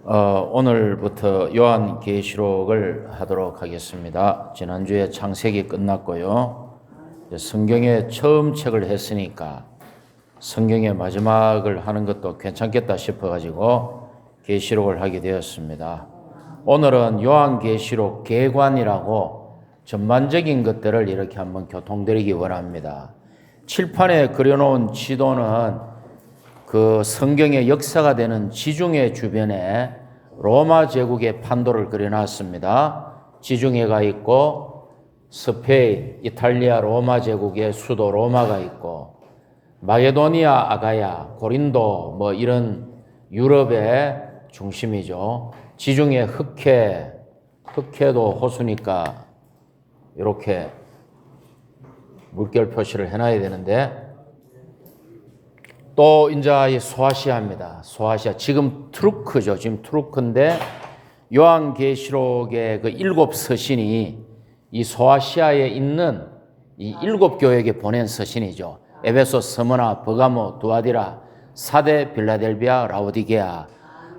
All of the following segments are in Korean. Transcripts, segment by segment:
오늘부터 요한계시록을 하도록 하겠습니다. 지난주에 창세기 끝났고요. 성경의 처음 책을 했으니까 성경의 마지막을 하는 것도 괜찮겠다 싶어가지고 계시록을 하게 되었습니다. 오늘은 요한계시록 개관이라고 전반적인 것들을 이렇게 한번 교통드리기 원합니다. 칠판에 그려놓은 지도는 그 성경의 역사가 되는 지중해 주변에 로마 제국의 판도를 그려놨습니다. 지중해가 있고 스페인, 이탈리아 로마 제국의 수도 로마가 있고 마게도니아, 아가야, 고린도 뭐 이런 유럽의 중심이죠. 지중해 흑해도 호수니까 이렇게 물결 표시를 해놔야 되는데 또 이제 이 소아시아입니다. 소아시아 지금 투르크죠. 지금 투르크인데 요한계시록의 그 7 서신이 이 소아시아에 있는 이 7 교회에게 보낸 서신이죠. 에베소, 스무나, 버가모, 두아디라, 사데, 빌라델비아, 라오디게아,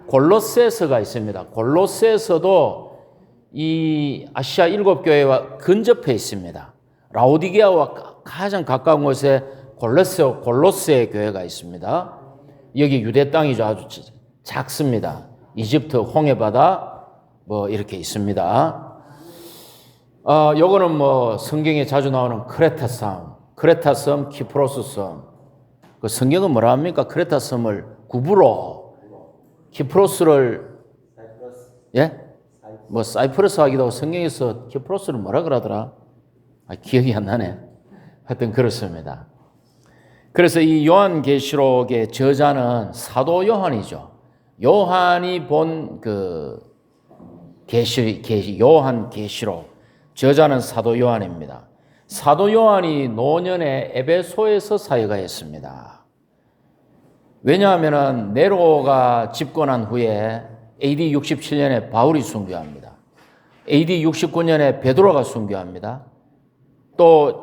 골로새서가 있습니다. 골로새서도 이 아시아 7 교회와 근접해 있습니다. 라오디게아와 가장 가까운 곳에 골로새 교회가 있습니다. 여기 유대 땅이죠. 아주 작습니다. 이집트 홍해바다 뭐 이렇게 있습니다. 요거는 뭐 성경에 자주 나오는 크레타 섬, 키프로스 섬. 그 성경은 뭐라 합니까? 크레타 섬을 구부로 키프로스를 예? 뭐 사이프러스 하기도 하고 성경에서 키프로스를 뭐라 그러더라? 기억이 안 나네. 하여튼 그렇습니다. 그래서 이 요한계시록의 저자는 사도 요한이죠. 요한이 본 그 요한계시록 저자는 사도 요한입니다. 사도 요한이 노년에 에베소에서 사역하였습니다. 왜냐하면 네로가 집권한 후에 AD 67년에 바울이 순교합니다. AD 69년에 베드로가 순교합니다. 또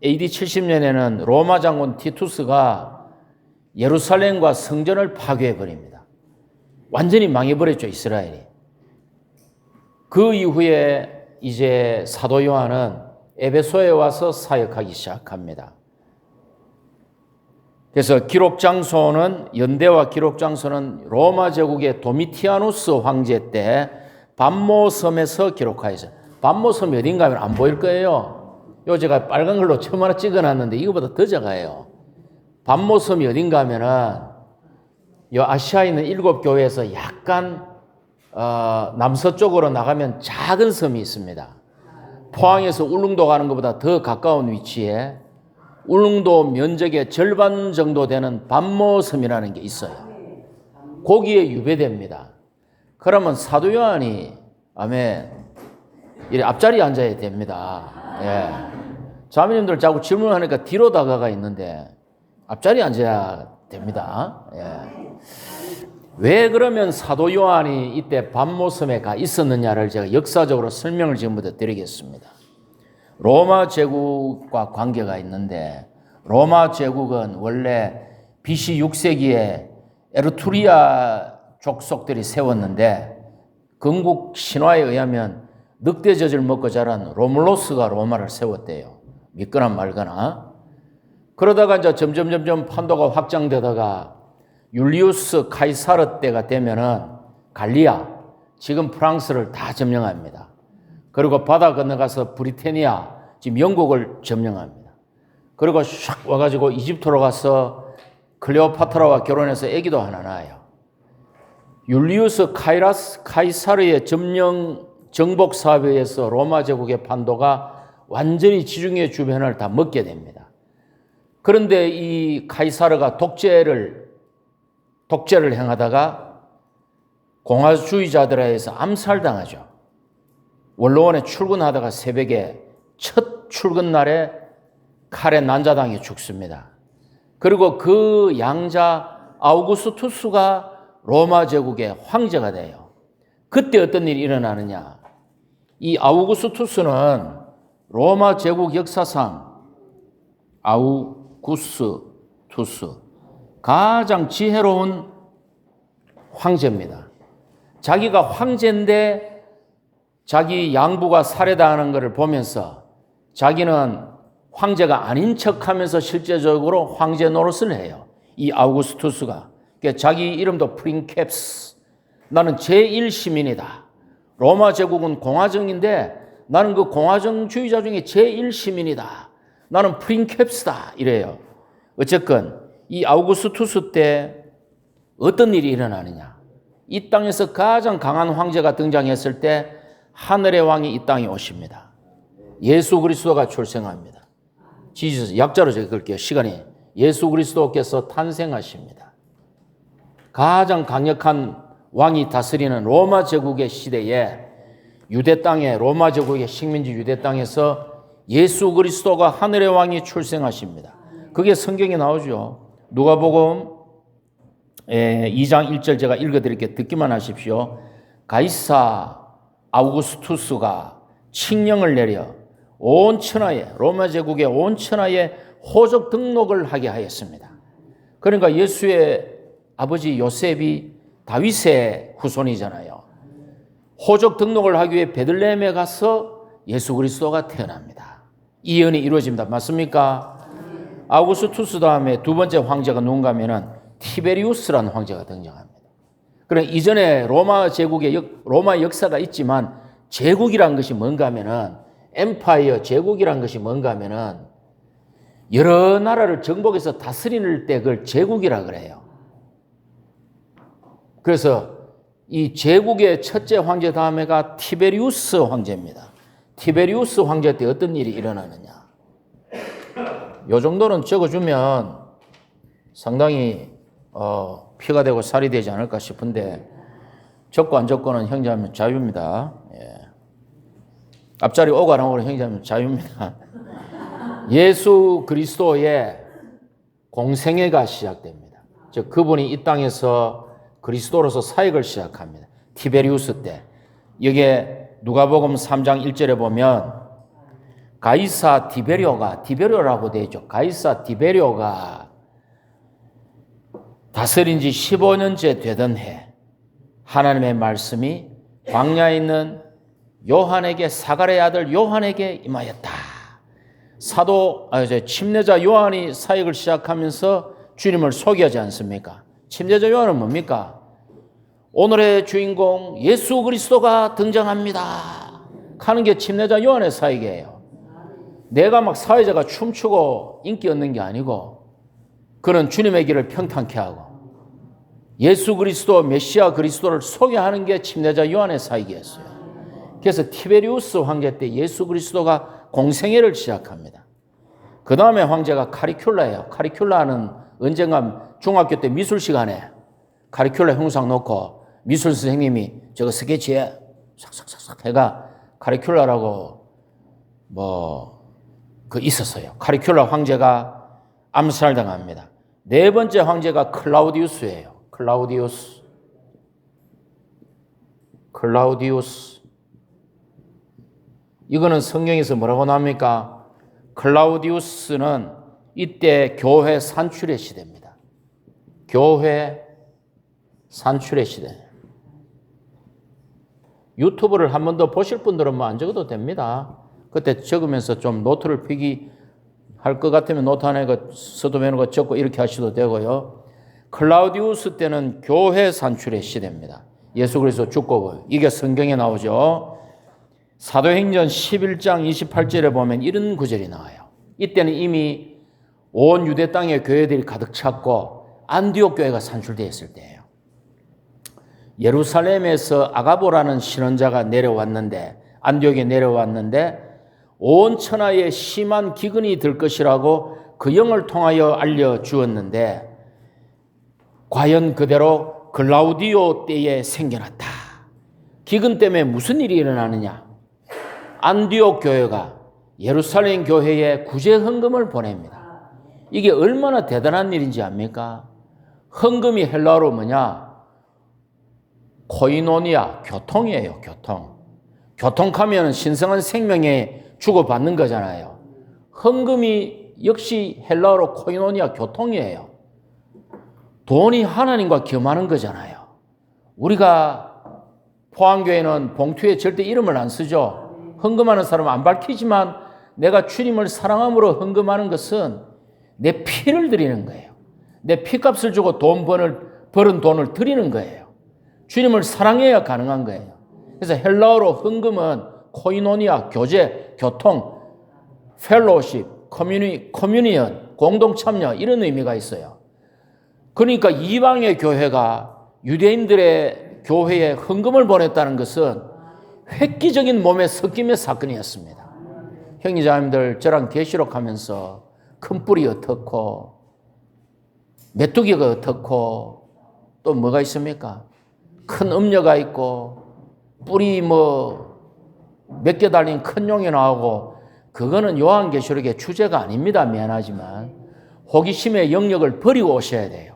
AD 70년에는 로마 장군 티투스가 예루살렘과 성전을 파괴해버립니다. 완전히 망해버렸죠, 이스라엘이. 그 이후에 이제 사도 요한은 에베소에 와서 사역하기 시작합니다. 그래서 연대와 기록 장소는 로마 제국의 도미티아누스 황제 때 밤모섬에서 기록하였어요. 밤모섬이 어딘가 하면 안 보일 거예요. 요 제가 빨간 걸로 처음 하나 찍어놨는데 이거보다 더 작아요. 밤모섬이 어딘가 하면은 요 아시아에 있는 7 교회에서 약간 남서쪽으로 나가면 작은 섬이 있습니다. 포항에서 울릉도 가는 것보다 더 가까운 위치에 울릉도 면적의 절반 정도 되는 밤모섬이라는 게 있어요. 거기에 유배됩니다. 그러면 사도 요한이 이 앞자리에 앉아야 됩니다. 예. 자매님들 자꾸 질문하니까 뒤로 다가가 있는데 앞자리에 앉아야 됩니다. 예. 왜 그러면 사도 요한이 이때 밤모섬에 가 있었느냐를 제가 역사적으로 설명을 지금부터 드리겠습니다. 로마 제국과 관계가 있는데 로마 제국은 원래 BC 6세기에 에르투리아 족속들이 세웠는데 건국 신화에 의하면 늑대젖을 먹고 자란 로물로스가 로마를 세웠대요. 믿거나 말거나. 그러다가 이제 점점 판도가 확장되다가 율리우스 카이사르 때가 되면은 갈리아, 지금 프랑스를 다 점령합니다. 그리고 바다 건너가서 브리테니아, 지금 영국을 점령합니다. 그리고 샥 와가지고 이집트로 가서 클레오파트라와 결혼해서 아기도 하나 낳아요. 율리우스 카이사르의 정복 사업에 의해서 로마 제국의 판도가 완전히 지중해 주변을 다 먹게 됩니다. 그런데 이 카이사르가 독재를 행하다가 공화주의자들에 의해서 암살당하죠. 원로원에 출근하다가 새벽에 첫 출근 날에 칼에 난자당해 죽습니다. 그리고 그 양자 아우구스투스가 로마 제국의 황제가 돼요. 그때 어떤 일이 일어나느냐. 이 아우구스투스는 로마 제국 역사상 아우구스투스 가장 지혜로운 황제입니다. 자기가 황제인데 자기 양부가 살해당하는 것을 보면서 자기는 황제가 아닌 척하면서 실제적으로 황제 노릇을 해요. 이 아우구스투스가. 그러니까 자기 이름도 프린캡스. 나는 제1시민이다. 로마 제국은 공화정인데 나는 그 공화정주의자 중에 제1시민이다. 나는 프린캡스다. 이래요. 어쨌건 이 아우구스투스 때 어떤 일이 일어나느냐. 이 땅에서 가장 강한 황제가 등장했을 때 하늘의 왕이 이 땅에 오십니다. 예수 그리스도가 출생합니다. 지지서 약자로 제가 그럴게요. 시간이. 예수 그리스도께서 탄생하십니다. 가장 강력한 왕이 다스리는 로마 제국의 시대에 유대 땅에 로마 제국의 식민지 유대 땅에서 예수 그리스도가 하늘의 왕이 출생하십니다. 그게 성경에 나오죠. 누가복음 2장 1절 제가 읽어드릴게요. 듣기만 하십시오. 가이사 아우구스투스가 칙령을 내려 온 천하에 로마 제국의 온 천하에 호적 등록을 하게 하였습니다. 그러니까 예수의 아버지 요셉이 다윗의 후손이잖아요. 호적 등록을 하기 위해 베들레헴에 가서 예수 그리스도가 태어납니다. 이 예언이 이루어집니다. 맞습니까? 아우구스투스 다음에 두 번째 황제가 누군가 하면은 티베리우스라는 황제가 등장합니다. 그럼 이전에 로마 제국의 로마 역사가 있지만 제국이란 것이 뭔가 하면은 엠파이어 제국이란 것이 뭔가 하면은 여러 나라를 정복해서 다스릴 때 그걸 제국이라 그래요. 그래서 이 제국의 첫째 황제 다음에가 티베리우스 황제입니다. 티베리우스 황제 때 어떤 일이 일어나느냐. 요 정도는 적어주면 상당히 피가 되고 살이 되지 않을까 싶은데 적고 안 적고는 형제하면 자유입니다. 예. 앞자리 오가 나오고 형제하면 자유입니다. 예수 그리스도의 공생애가 시작됩니다. 즉 그분이 이 땅에서 그리스도로서 사역을 시작합니다. 티베리우스 때. 여기에 누가복음 3장 1절에 보면 가이사 디베리오라고 되어 있죠. 가이사 디베리오가 다스린 지 15년째 되던 해 하나님의 말씀이 광야에 있는 요한에게 사가랴의 아들 요한에게 임하였다. 침례자 요한이 사역을 시작하면서 주님을 소개하지 않습니까? 침례자 요한은 뭡니까? 오늘의 주인공 예수 그리스도가 등장합니다. 하는 게 침례자 요한의 사역이에요. 내가 막 사회자가 춤추고 인기 얻는 게 아니고 그는 주님의 길을 평탄케 하고 예수 그리스도 메시아 그리스도를 소개하는 게 침례자 요한의 사역이었어요. 그래서 티베리우스 황제 때 예수 그리스도가 공생애를 시작합니다. 그 다음에 황제가 카리큘라예요. 카리큘라는 언젠가 중학교 때 미술 시간에 카리큘라 형상 놓고 미술 선생님이 저거 스케치에 싹싹싹싹 해가 카리큘라라고 있었어요. 카리큘라 황제가 암살당합니다. 네 번째 황제가 클라우디우스예요. 클라우디우스. 이거는 성경에서 뭐라고 나옵니까? 클라우디우스는 이때 교회 산출의 시대입니다. 교회 산출의 시대. 유튜브를 한 번 더 보실 분들은 뭐 안 적어도 됩니다. 그때 적으면서 좀 노트를 필기할 것 같으면 노트 하나 서두면으로 적고 이렇게 하셔도 되고요. 클라우디우스 때는 교회 산출의 시대입니다. 예수 그리스도 죽고 이게 성경에 나오죠. 사도행전 11장 28절에 보면 이런 구절이 나와요. 이때는 이미 온 유대 땅에 교회들이 가득 찼고 안디옥 교회가 산출되어 있을 때예요. 예루살렘에서 아가보라는 신원자가 내려왔는데 안디옥에 내려왔는데 온 천하에 심한 기근이 들 것이라고 그 영을 통하여 알려주었는데 과연 그대로 글라우디오 때에 생겨났다. 기근 때문에 무슨 일이 일어나느냐. 안디옥 교회가 예루살렘 교회에 구제 헌금을 보냅니다. 이게 얼마나 대단한 일인지 압니까? 헌금이 헬라어로 뭐냐? 코이노니아, 교통이에요. 교통하면 신성한 생명에 주고받는 거잖아요. 헌금이 역시 헬라어로 코이노니아, 교통이에요. 돈이 하나님과 겸하는 거잖아요. 우리가 포항교회는 봉투에 절대 이름을 안 쓰죠. 헌금하는 사람은 안 밝히지만 내가 주님을 사랑함으로 헌금하는 것은 내 피를 드리는 거예요. 내 피값을 주고 벌은 돈을 드리는 거예요. 주님을 사랑해야 가능한 거예요. 그래서 헬라어로 헌금은 코이노니아, 교제, 교통, 펠로우십, 커뮤니언, 공동 참여 이런 의미가 있어요. 그러니까 이방의 교회가 유대인들의 교회에 헌금을 보냈다는 것은 획기적인 몸의 섞임의 사건이었습니다. 형제자매들, 저랑 계시록 하면서 큰 뿔이 어떻고 메뚜기가 어떻고 또 뭐가 있습니까? 큰 음녀가 있고 뿔이 몇 개 달린 큰 용이 나오고, 그거는 요한계시록의 주제가 아닙니다. 미안하지만 호기심의 영역을 버리고 오셔야 돼요.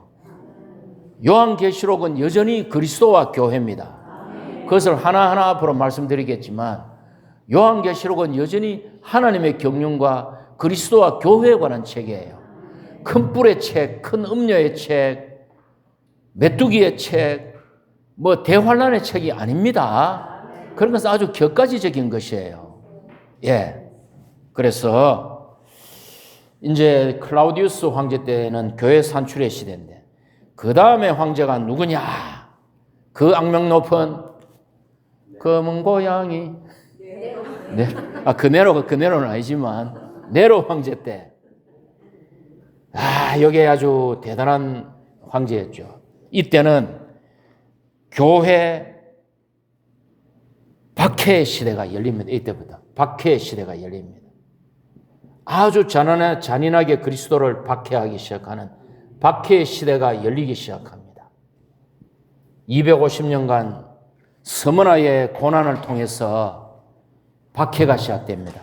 요한계시록은 여전히 그리스도와 교회입니다. 그것을 하나하나 앞으로 말씀드리겠지만 요한계시록은 여전히 하나님의 경륜과 그리스도와 교회에 관한 책이에요. 큰 뿔의 책, 큰 음녀의 책, 메뚜기의 책, 대환란의 책이 아닙니다. 그런 것은 아주 격가지적인 것이에요. 예. 그래서 이제 클라우디우스 황제 때는 교회 산출의 시대인데, 그 다음에 황제가 누구냐? 그 악명 높은 검은 고양이. 그 네로는 아니지만 네로 황제 때. 여기 아주 대단한 황제였죠. 이때는 교회 박해의 시대가 열립니다. 이때부터 박해의 시대가 열립니다. 아주 잔인하게 그리스도를 박해하기 시작하는 박해의 시대가 열리기 시작합니다. 250년간 서문화의 고난을 통해서 박해가 시작됩니다.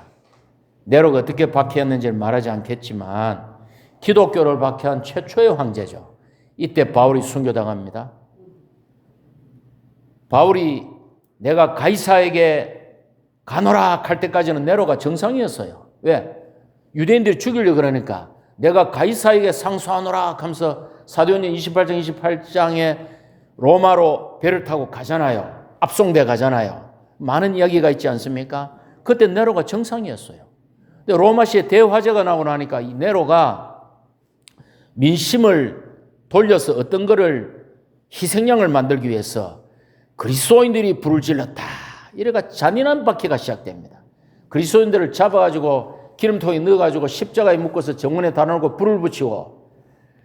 네로가 어떻게 박해했는지를 말하지 않겠지만 기독교를 박해한 최초의 황제죠. 이때 바울이 순교당합니다. 바울이 내가 가이사에게 가노라 할 때까지는 네로가 정상이었어요. 왜? 유대인들이 죽이려고 그러니까 내가 가이사에게 상소하노라 하면서 사도행전 28장 28장에 로마로 배를 타고 가잖아요. 압송돼 가잖아요. 많은 이야기가 있지 않습니까? 그때 네로가 정상이었어요. 근데 로마시에 대화제가 나오고 나니까 이 네로가 민심을 돌려서 어떤 거를 희생양을 만들기 위해서 그리스도인들이 불을 질렀다. 이래가 잔인한 박해가 시작됩니다. 그리스도인들을 잡아가지고 기름통에 넣어가지고 십자가에 묶어서 정문에 달아놓고 불을 붙이고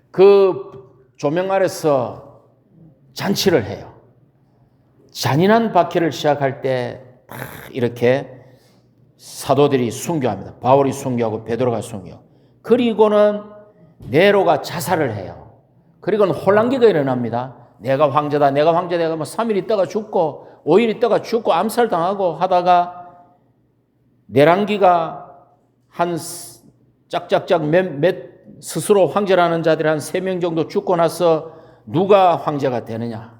그 조명 아래서 잔치를 해요. 잔인한 박해를 시작할 때 이렇게 사도들이 순교합니다. 바울이 순교하고 베드로가 순교. 그리고는 네로가 자살을 해요. 그리고는 혼란기가 일어납니다. 내가 황제다, 내가 황제다. 3일 있다가 죽고 5일 있다가 죽고 암살당하고 하다가 내란기가 한 짝짝짝 스스로 황제라는 자들이 한 3명 정도 죽고 나서 누가 황제가 되느냐?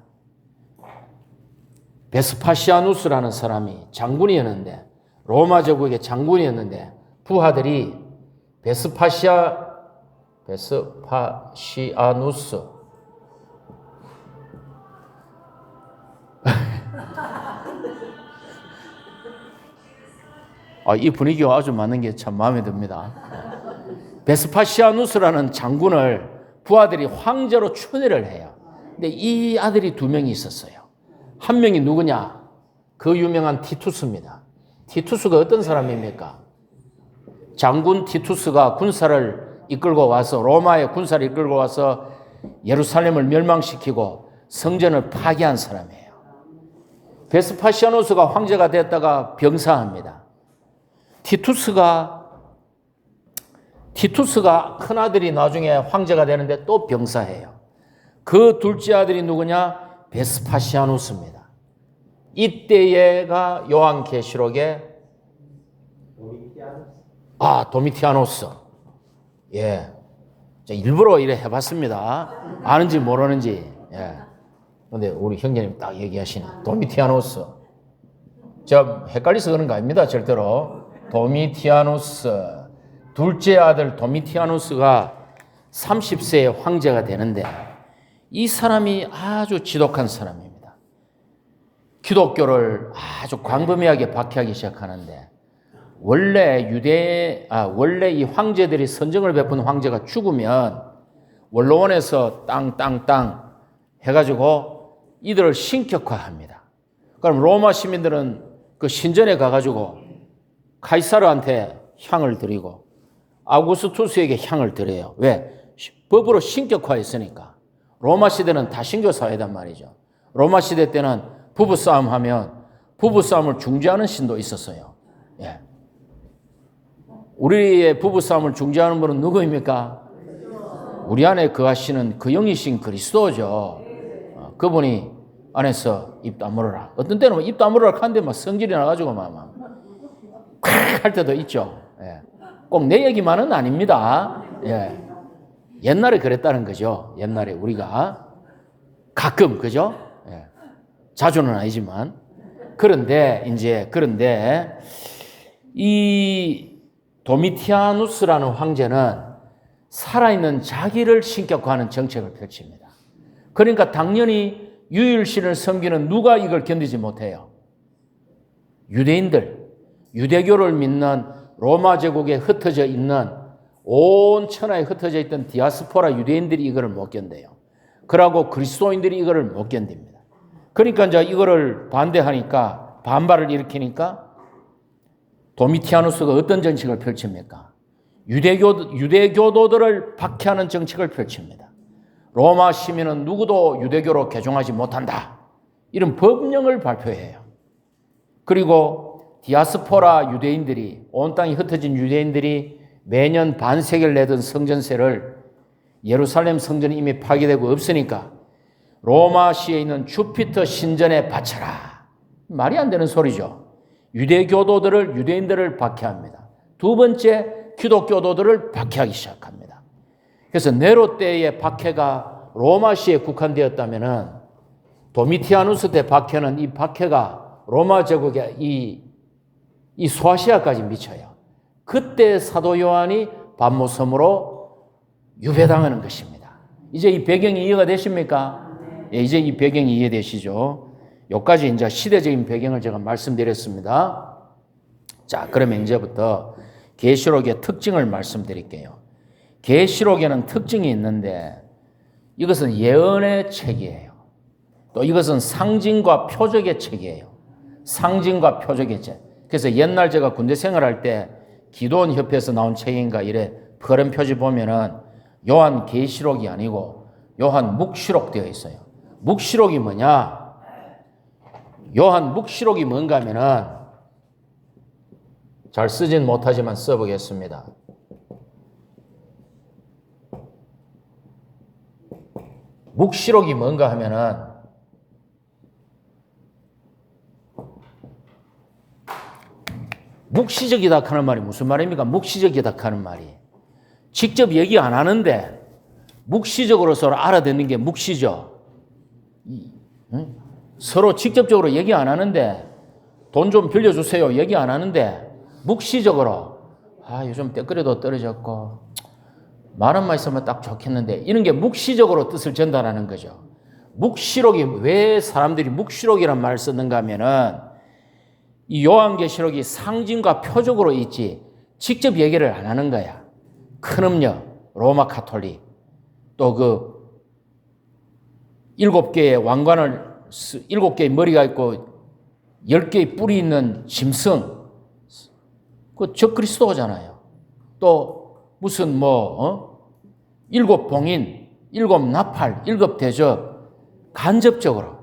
베스파시아누스라는 사람이 장군이었는데, 로마 제국의 장군이었는데 부하들이 베스파시아누스 이 분위기가 아주 맞는 게 참 마음에 듭니다. 베스파시아누스라는 장군을 부하들이 황제로 추대를 해요. 근데 이 아들이 2명이 있었어요. 한 명이 누구냐? 그 유명한 티투스입니다. 티투스가 어떤 사람입니까? 장군 티투스가 군사를 이끌고 와서 로마의 군사를 이끌고 와서 예루살렘을 멸망시키고 성전을 파괴한 사람이에요. 베스파시아누스가 황제가 됐다가 병사합니다. 티투스가 큰아들이 나중에 황제가 되는데 또 병사해요. 그 둘째 아들이 누구냐? 베스파시아누스입니다. 이때가 요한계시록의 도미티아노스. 예. 일부러 이래 해봤습니다. 아는지 모르는지. 예. 근데 우리 형제님 딱 얘기하시네. 도미티아노스. 제가 헷갈려서 그런 거 아닙니다. 절대로. 도미티아노스. 둘째 아들 도미티아노스가 30세에 황제가 되는데 이 사람이 아주 지독한 사람입니다. 기독교를 아주 광범위하게 박해하기 시작하는데 원래 이 황제들이 선정을 베푼 황제가 죽으면 원로원에서 땅 해가지고 이들을 신격화합니다. 그럼 로마 시민들은 그 신전에 가가지고 카이사르한테 향을 드리고 아우구스투스에게 향을 드려요. 왜? 법으로 신격화했으니까. 로마 시대는 다신교 사회단 말이죠. 로마 시대 때는 부부싸움 하면 부부싸움을 중재하는 신도 있었어요. 예. 우리의 부부싸움을 중재하는 분은 누구입니까? 우리 안에 거하시는 그 영이신 그리스도죠. 그분이 안에서 입 다물어라. 어떤 때는 입 다물어라 하는데 막 성질이 나가지고 막 할 때도 있죠. 예. 꼭 내 얘기만은 아닙니다. 예. 옛날에 그랬다는 거죠. 옛날에 우리가 가끔 그죠? 예. 자주는 아니지만 그런데 이 도미티아누스라는 황제는 살아있는 자기를 신격화하는 정책을 펼칩니다. 그러니까 당연히 유일신을 섬기는 누가 이걸 견디지 못해요? 유대인들, 유대교를 믿는 로마 제국에 흩어져 있는 온 천하에 흩어져 있던 디아스포라 유대인들이 이거를 못 견뎌요. 그러고 그리스도인들이 이거를 못 견딥니다. 그러니까 이제 이거를 반대하니까 반발을 일으키니까 도미티아누스가 어떤 정책을 펼칩니까? 유대교도들을 박해하는 정책을 펼칩니다. 로마 시민은 누구도 유대교로 개종하지 못한다. 이런 법령을 발표해요. 그리고 디아스포라 유대인들이 온 땅에 흩어진 유대인들이 매년 반세계를 내던 성전세를 예루살렘 성전이 이미 파괴되고 없으니까 로마시에 있는 주피터 신전에 바쳐라. 말이 안 되는 소리죠. 유대인들을 박해합니다. 두 번째, 기독교도들을 박해하기 시작합니다. 그래서 네로 때의 박해가 로마시에 국한되었다면은 도미티아누스 때 박해는 이 박해가 로마 제국의 이 소아시아까지 미쳐요. 그때 사도 요한이 반모섬으로 유배당하는 것입니다. 이제 이 배경이 이해가 되십니까? 예, 이제 이 배경이 이해되시죠? 여기까지 이제 시대적인 배경을 제가 말씀드렸습니다. 자, 그러면 이제부터 계시록의 특징을 말씀드릴게요. 계시록에는 특징이 있는데 이것은 예언의 책이에요. 또 이것은 상징과 표적의 책이에요. 상징과 표적의 책. 그래서 옛날 제가 군대 생활할 때 기도원 협회에서 나온 책인가 이래 그런 표지 보면은 요한 계시록이 아니고 요한 묵시록 되어 있어요. 묵시록이 뭐냐? 요한 묵시록이 뭔가 하면은 잘 쓰진 못하지만 써보겠습니다. 묵시록이 뭔가 하면은 묵시적이다 하는 말이 무슨 말입니까? 묵시적이다 하는 말이 직접 얘기 안 하는데 묵시적으로 서로 알아듣는 게 묵시죠. 서로 직접적으로 얘기 안 하는데 돈 좀 빌려주세요 얘기 안 하는데 묵시적으로 요즘 때거리도 떨어졌고 만 원만 있으면 딱 좋겠는데 이런 게 묵시적으로 뜻을 전달하는 거죠. 묵시록이 왜 사람들이 묵시록이란 말을 썼는가 하면은 이 요한계시록이 상징과 표적으로 있지 직접 얘기를 안 하는 거야. 큰 음녀, 로마 카톨릭, 또 그 7개의 왕관을 7개의 머리가 있고 10개의 뿔이 있는 짐승, 그 적그리스도잖아요. 또 무슨 7 봉인, 7 나팔, 7 대접, 간접적으로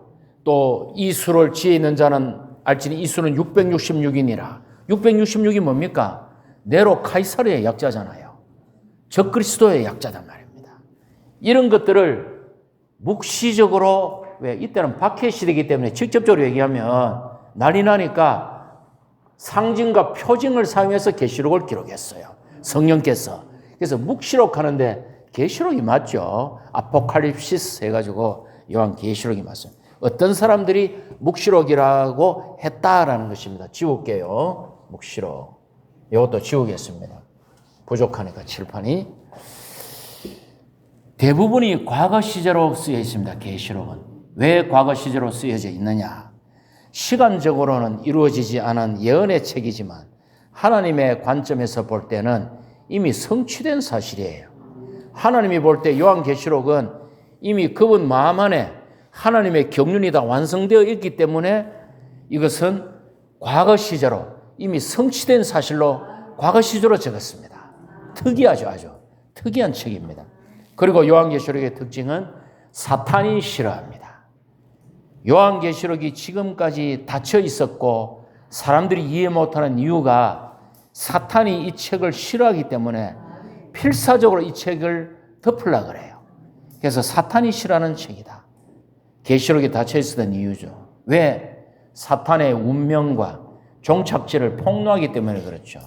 또 이 수를 지혜 있는 자는 알지니 이 수는 666이니라. 666이 뭡니까? 네로 카이사르의 약자잖아요. 적그리스도의 약자단 말입니다. 이런 것들을 묵시적으로, 왜 이때는 박해 시대이기 때문에 직접적으로 얘기하면 난리 나니까 상징과 표징을 사용해서 계시록을 기록했어요. 성령께서. 그래서 묵시록 하는데 계시록이 맞죠. 아포칼립시스 해가지고 요한 계시록이 맞습니다. 어떤 사람들이 묵시록이라고 했다라는 것입니다. 지울게요. 묵시록. 이것도 지우겠습니다. 부족하니까 칠판이. 대부분이 과거 시제로 쓰여 있습니다. 계시록은. 왜 과거 시제로 쓰여져 있느냐? 시간적으로는 이루어지지 않은 예언의 책이지만 하나님의 관점에서 볼 때는 이미 성취된 사실이에요. 하나님이 볼 때 요한계시록은 이미 그분 마음 안에 하나님의 경륜이 다 완성되어 있기 때문에 이것은 과거 시제로 이미 성취된 사실로 과거 시제로 적었습니다. 특이하죠. 아주 특이한 책입니다. 그리고 요한계시록의 특징은 사탄이 싫어합니다. 요한계시록이 지금까지 닫혀 있었고 사람들이 이해 못하는 이유가 사탄이 이 책을 싫어하기 때문에 필사적으로 이 책을 덮으려고 그래요. 그래서 사탄이 싫어하는 책이다. 계시록이 닫혀 있었던 이유죠. 왜? 사탄의 운명과 종착지를 폭로하기 때문에 그렇죠.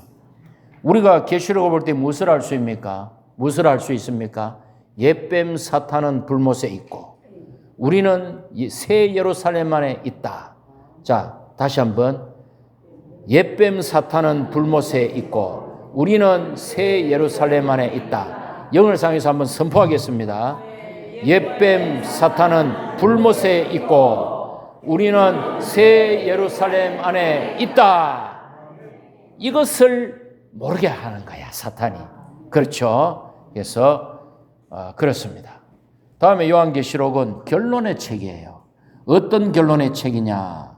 우리가 계시록을 볼 때 무엇을 알 수 있습니까? 무엇을 알 수 있습니까? 옛뱀 사탄은 불못에 있고 우리는 새 예루살렘 안에 있다. 자, 다시 한번. 옛뱀 사탄은 불못에 있고 우리는 새 예루살렘 안에 있다. 영을상에서 한번 선포하겠습니다. 옛뱀 사탄은 불못에 있고 우리는 새 예루살렘 안에 있다. 이것을 모르게 하는 거야, 사탄이. 그렇죠? 그래서 그렇습니다. 다음에 요한계시록은 결론의 책이에요. 어떤 결론의 책이냐?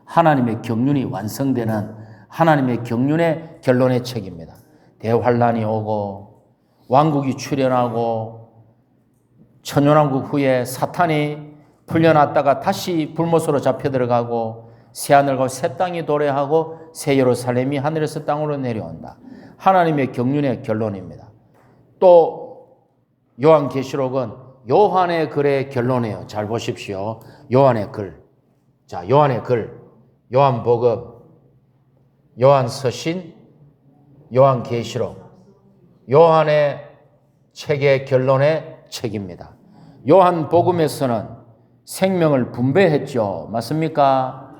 하나님의 경륜이 완성되는 하나님의 경륜의 결론의 책입니다. 대환란이 오고 왕국이 출현하고 천년왕국 후에 사탄이 풀려났다가 다시 불못으로 잡혀 들어가고 새하늘과 새 땅이 도래하고 새 예루살렘이 하늘에서 땅으로 내려온다. 하나님의 경륜의 결론입니다. 또 요한계시록은 요한의 글의 결론이에요. 잘 보십시오. 요한의 글. 자, 요한의 글. 요한복음, 요한서신, 요한계시록. 요한의 책의 결론의 책입니다. 요한복음에서는 생명을 분배했죠. 맞습니까?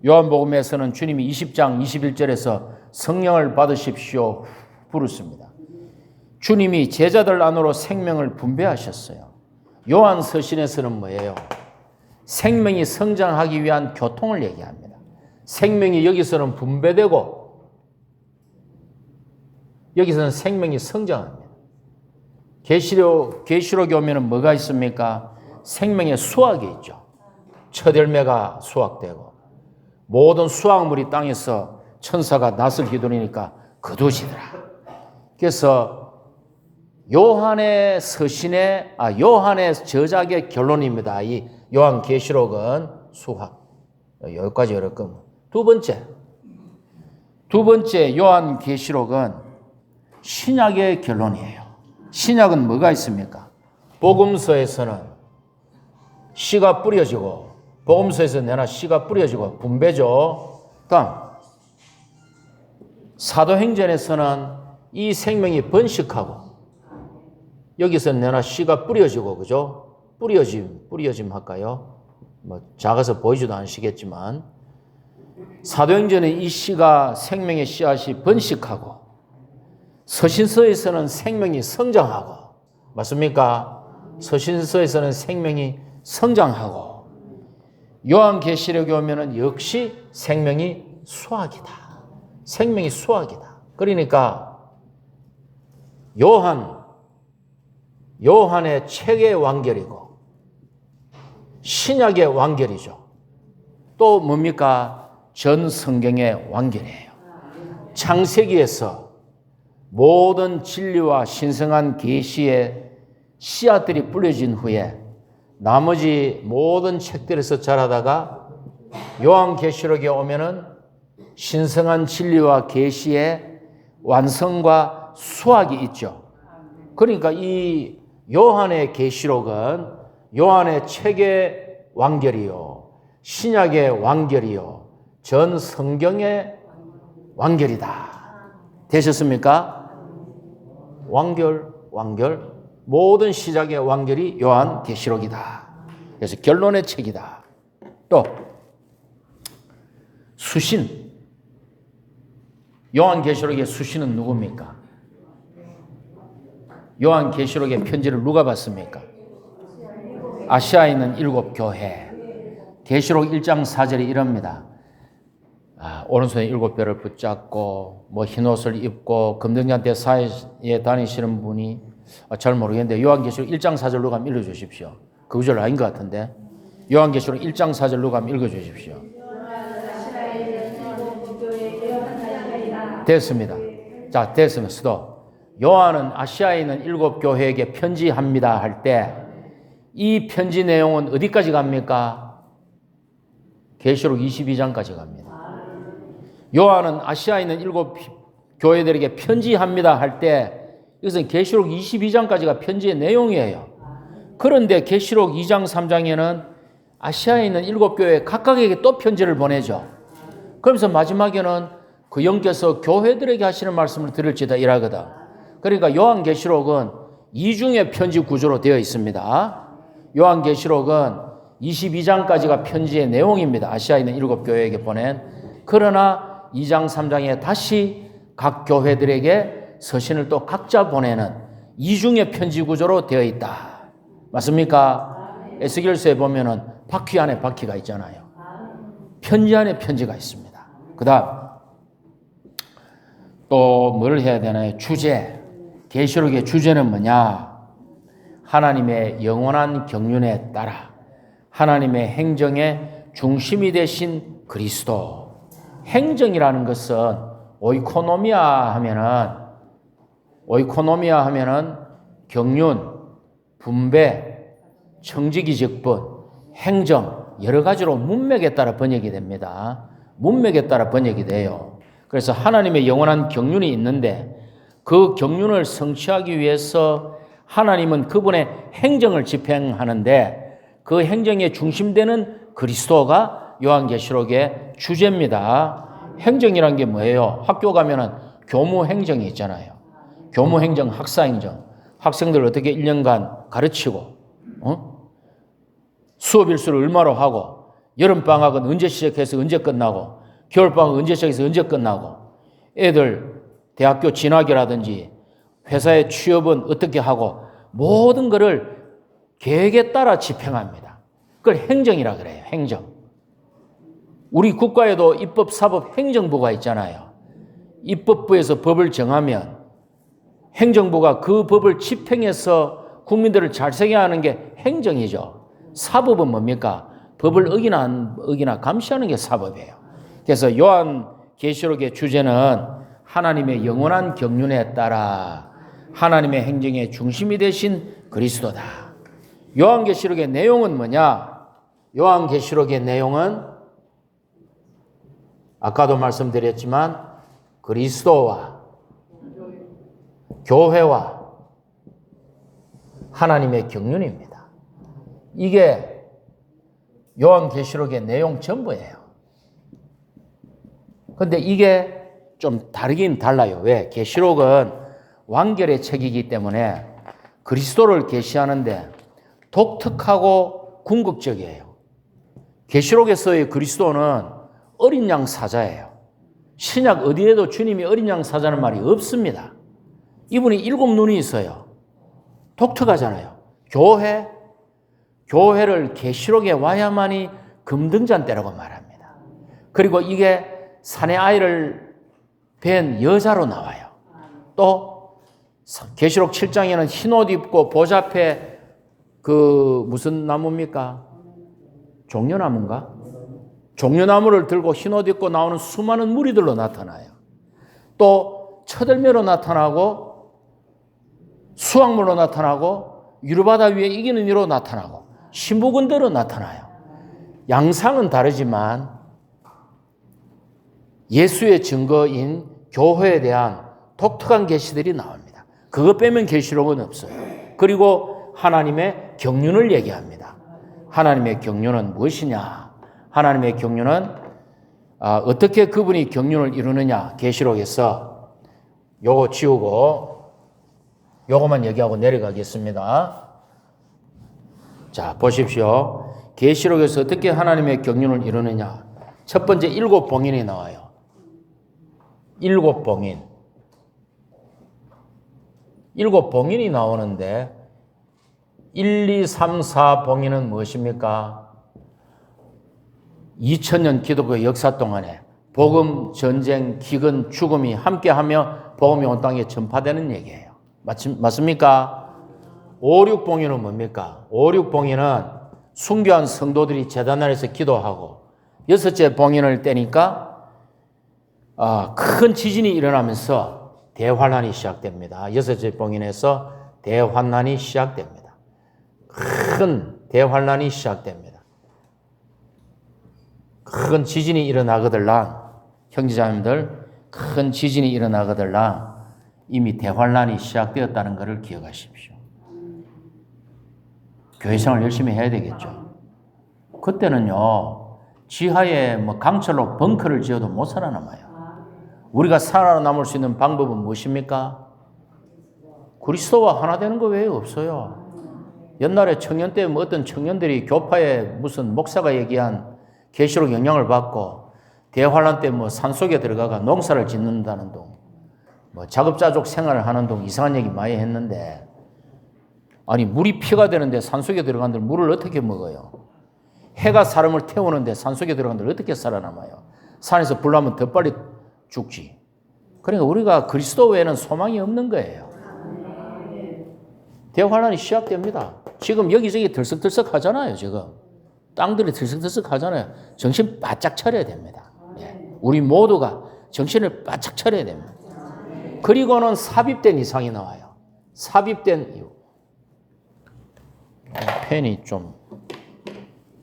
요한복음에서는 주님이 20장 21절에서 성령을 받으십시오 부르습니다. 주님이 제자들 안으로 생명을 분배하셨어요. 요한서신에서는 뭐예요? 생명이 성장하기 위한 교통을 얘기합니다. 생명이 여기서는 분배되고 여기서는 생명이 성장합니다. 계시록에 오면은 뭐가 있습니까? 생명의 수확이 있죠. 첫 열매가 수확되고 모든 수확물이 땅에서 천사가 낫을 휘두르니까 거두지더라. 그래서 요한의 서신의 요한의 저작의 결론입니다. 이 요한계시록은 수확. 여기까지 어렵고. 두 번째 요한계시록은 신약의 결론이에요. 신약은 뭐가 있습니까? 복음서에서는 씨가 뿌려지고 복음서에서 내나 씨가 뿌려지고 분배죠. 다음 사도행전에서는 이 생명이 번식하고 여기서는 내나 씨가 뿌려지고 그죠? 뿌려짐 할까요? 뭐 작아서 보이지도 않으시겠지만 사도행전에 이 씨가 생명의 씨앗이 번식하고 서신서에서는 생명이 성장하고 맞습니까? 서신서에서는 생명이 성장하고 요한계시록에 오면은 역시 생명이 수확이다. 생명이 수확이다. 그러니까 요한의 책의 완결이고 신약의 완결이죠. 또 뭡니까? 전 성경의 완결이에요. 창세기에서 모든 진리와 신성한 계시의 씨앗들이 뿌려진 후에 나머지 모든 책들에서 자라다가 요한계시록에 오면은 신성한 진리와 계시의 완성과 수확이 있죠. 그러니까 이 요한의 계시록은 요한의 책의 완결이요, 신약의 완결이요, 전 성경의 완결이다. 되셨습니까? 완결. 모든 시작의 완결이 요한계시록이다. 그래서 결론의 책이다. 또 수신. 요한계시록의 수신은 누굽니까? 요한계시록의 편지를 누가 받습니까? 아시아에 있는 7 교회. 계시록 1장 4절이 이럽니다. 오른손에 7뼈를 붙잡고 뭐 흰옷을 입고 금등잔대 사이에 다니시는 분이 잘 모르겠는데 요한계시록 1장 4절 누가 한번 읽어주십시오. 그 구절 아닌 것 같은데 요한계시록 1장 4절 누가 한번 읽어주십시오. 됐습니다. 자, 됐습니다. 스톱. 요한은 아시아에 있는 7교회에게 편지합니다 할 때 이 편지 내용은 어디까지 갑니까? 계시록 22장까지 갑니다. 요한은 아시아에 있는 7교회들에게 편지합니다 할 때 이것은 계시록 22장까지가 편지의 내용이에요. 그런데 계시록 2장 3장에는 아시아에 있는 7교회 각각에게 또 편지를 보내죠. 그러면서 마지막에는 그 영께서 교회들에게 하시는 말씀을 들을지다 이라거든. 그러니까 요한계시록은 이중의 편지 구조로 되어 있습니다. 요한계시록은 22장까지가 편지의 내용입니다. 아시아에 있는 7교회에게 보낸. 그러나 2장 3장에 다시 각 교회들에게 서신을 또 각자 보내는 이중의 편지 구조로 되어 있다. 맞습니까? 에스겔서에 보면은 바퀴 안에 바퀴가 있잖아요. 편지 안에 편지가 있습니다. 그 다음 또 뭘 해야 되나요? 주제. 계시록의 주제는 뭐냐? 하나님의 영원한 경륜에 따라 하나님의 행정의 중심이 되신 그리스도. 행정이라는 것은 오이코노미아 하면은 경륜, 분배, 청지기직분, 행정 여러 가지로 문맥에 따라 번역이 됩니다. 문맥에 따라 번역이 돼요. 그래서 하나님의 영원한 경륜이 있는데 그 경륜을 성취하기 위해서 하나님은 그분의 행정을 집행하는데 그 행정의 중심되는 그리스도가 요한계시록의 주제입니다. 행정이란 게 뭐예요? 학교 가면은 교무행정이 있잖아요. 교무행정, 학사행정. 학생들 어떻게 1년간 가르치고, 수업 일수를 얼마로 하고, 여름방학은 언제 시작해서 언제 끝나고, 겨울방학은 언제 시작해서 언제 끝나고, 애들 대학교 진학이라든지 회사의 취업은 어떻게 하고, 모든 것을 계획에 따라 집행합니다. 그걸 행정이라 그래요. 행정. 우리 국가에도 입법, 사법, 행정부가 있잖아요. 입법부에서 법을 정하면 행정부가 그 법을 집행해서 국민들을 잘 살게 하는 게 행정이죠. 사법은 뭡니까? 법을 어기나 안 어기나 감시하는 게 사법이에요. 그래서 요한계시록의 주제는 하나님의 영원한 경륜에 따라 하나님의 행정의 중심이 되신 그리스도다. 요한계시록의 내용은 뭐냐? 요한계시록의 내용은 아까도 말씀드렸지만 그리스도와 교회와 하나님의 경륜입니다. 이게 요한계시록의 내용 전부예요. 그런데 이게 좀 다르긴 달라요. 왜? 계시록은 완결의 책이기 때문에 그리스도를 계시하는데 독특하고 궁극적이에요. 계시록에서의 그리스도는 어린 양 사자예요. 신약 어디에도 주님이 어린 양 사자는 말이 없습니다. 이분이 7눈이 있어요. 독특하잖아요. 교회를 계시록에 와야만이 금등잔대라고 말합니다. 그리고 이게 사내 아이를 뵌 여자로 나와요. 또 계시록 7장에는 흰옷 입고 보좌 앞에 그 무슨 나무입니까? 종려나무인가? 종려나무를 들고 흰옷 입고 나오는 수많은 무리들로 나타나요. 또 처들매로 나타나고 수확물로 나타나고 유르바다 위에 이기는 이로 나타나고 신부군대로 나타나요. 양상은 다르지만 예수의 증거인 교회에 대한 독특한 계시들이 나옵니다. 그것 빼면 계시록은 없어요. 그리고 하나님의 경륜을 얘기합니다. 하나님의 경륜은 무엇이냐? 하나님의 경륜은 어떻게 그분이 경륜을 이루느냐? 계시록에서 요거 지우고 요거만 얘기하고 내려가겠습니다. 자, 보십시오. 계시록에서 어떻게 하나님의 경륜을 이루느냐? 첫 번째 7봉인이 나와요. 7봉인. 7봉인이 나오는데 1, 2, 3, 4봉인은 무엇입니까? 2000년 기독교 역사 동안에 복음, 전쟁, 기근, 죽음이 함께하며 복음이 온 땅에 전파되는 얘기예요. 맞습니까? 오륙봉인은 뭡니까? 오륙봉인은 순교한 성도들이 제단 아래서 기도하고 여섯째 봉인을 떼니까 큰 지진이 일어나면서 대환란이 시작됩니다. 여섯째 봉인에서 대환란이 시작됩니다. 큰 대환란이 시작됩니다. 큰 지진이 일어나거들랑 형제자매들 큰 지진이 일어나거들랑 이미 대환란이 시작되었다는 것을 기억하십시오. 교회생활 열심히 해야 되겠죠. 그때는요 지하에 강철로 벙커를 지어도 못 살아남아요. 우리가 살아남을 수 있는 방법은 무엇입니까? 그리스도와 하나 되는 거 외에 없어요. 옛날에 청년 때 어떤 청년들이 교파에 무슨 목사가 얘기한 계시록 영향을 받고 대환란 때 산속에 들어가가 농사를 짓는다는 동, 자급자족 생활을 하는 동 이상한 얘기 많이 했는데 아니 물이 피가 되는데 산속에 들어간들 물을 어떻게 먹어요? 해가 사람을 태우는데 산속에 들어간들 어떻게 살아남아요? 산에서 불 나면 더 빨리 죽지. 그러니까 우리가 그리스도 외에는 소망이 없는 거예요. 대환란이 시작됩니다. 지금 여기저기 들썩들썩 하잖아요. 지금 땅들이 들썩들썩 하잖아요. 정신 바짝 차려야 됩니다. 우리 모두가 정신을 바짝 차려야 됩니다. 그리고는 삽입된 이상이 나와요. 삽입된 이유. 펜이 좀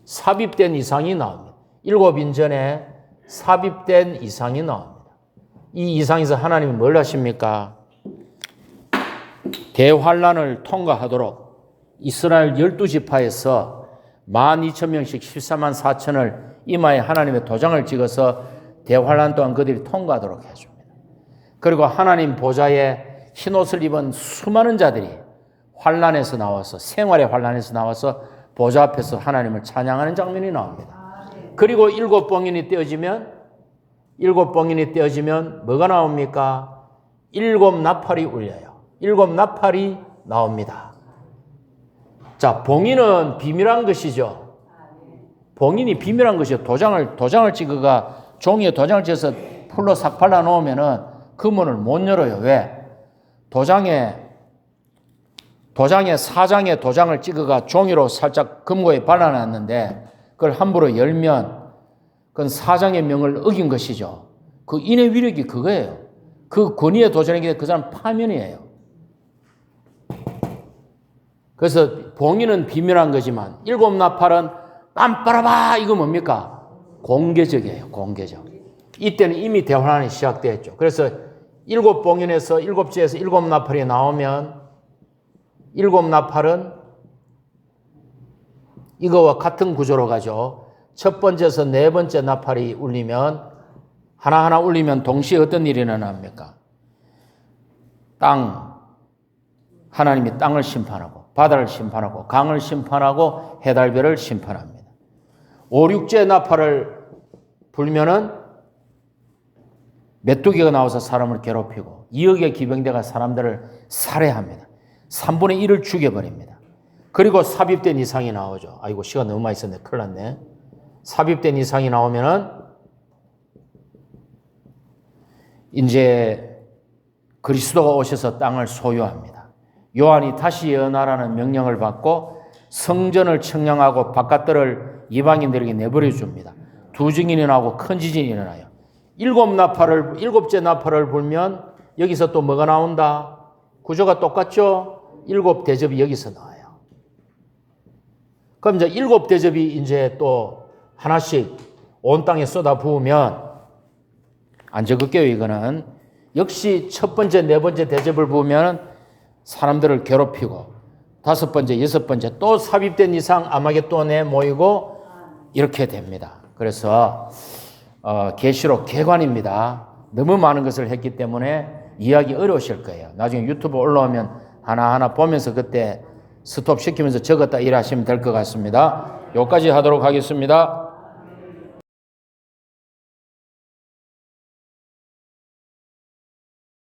삽입된 이상이 나옵니다. 7인전에 삽입된 이상이 나옵니다. 이 이상에서 하나님이 뭘 하십니까? 대환란을 통과하도록 이스라엘 12지파에서 12,000명씩 14만 4천을 이마에 하나님의 도장을 찍어서 대환란 동안 그들이 통과하도록 해줍니다. 그리고 하나님 보좌에 흰옷을 입은 수많은 자들이 환란에서 나와서 생활의 환란에서 나와서 보좌 앞에서 하나님을 찬양하는 장면이 나옵니다. 그리고 7봉인이 떼어지면 뭐가 나옵니까? 7나팔이 울려요. 7나팔이 나옵니다. 자, 봉인은 비밀한 것이죠. 봉인이 비밀한 것이죠. 도장을 찍어가 종이에 도장을 찍어서 풀로 싹 발라놓으면은 그 문을 못 열어요. 왜? 도장에 사장에 도장을 찍어가 종이로 살짝 금고에 발라놨는데 그걸 함부로 열면 그건 사장의 명을 어긴 것이죠. 그 인의 위력이 그거예요. 그 권위의 도전이기 그 사람 파면이에요. 그래서 봉인은 비밀한 거지만 7나팔은 빰빠라바 이거 뭡니까? 공개적이에요. 공개적. 이때는 이미 대환란이 시작되었죠. 그래서 7봉인에서 7지에서 7나팔이 나오면 7나팔은 이거와 같은 구조로 가죠. 첫 번째에서 네 번째 나팔이 울리면 하나하나 울리면 동시에 어떤 일이 일어납니까? 하나님이 땅을 심판하고 바다를 심판하고 강을 심판하고 해달별을 심판합니다. 5, 6째 나팔을 불면은 메뚜기가 나와서 사람을 괴롭히고 2억의 기병대가 사람들을 살해합니다. 3분의 1을 죽여버립니다. 그리고 삽입된 이상이 나오죠. 아이고 시간 너무 많이 썼네. 큰일 났네. 삽입된 이상이 나오면은 이제 그리스도가 오셔서 땅을 소유합니다. 요한이 다시 예언하라는 명령을 받고 성전을 청량하고 바깥들을 이방인들에게 내버려 줍니다. 두 증인이 나오고 큰 지진이 일어나요. 7째 나팔을 불면 여기서 또 뭐가 나온다? 구조가 똑같죠? 7 대접이 여기서 나와요. 그럼 이제 7 대접이 이제 또 하나씩 온 땅에 쏟아 부으면 안 적을게요. 이거는 역시 첫 번째, 네 번째 대접을 부으면 사람들을 괴롭히고 5번째, 6번째 또 삽입된 이상 아마겟돈에 모이고 이렇게 됩니다. 그래서 계시록 개관입니다. 너무 많은 것을 했기 때문에 이해하기 어려우실 거예요. 나중에 유튜브 올라오면 하나하나 보면서 그때 스톱 시키면서 적었다 일하시면 될 것 같습니다. 여기까지 하도록 하겠습니다.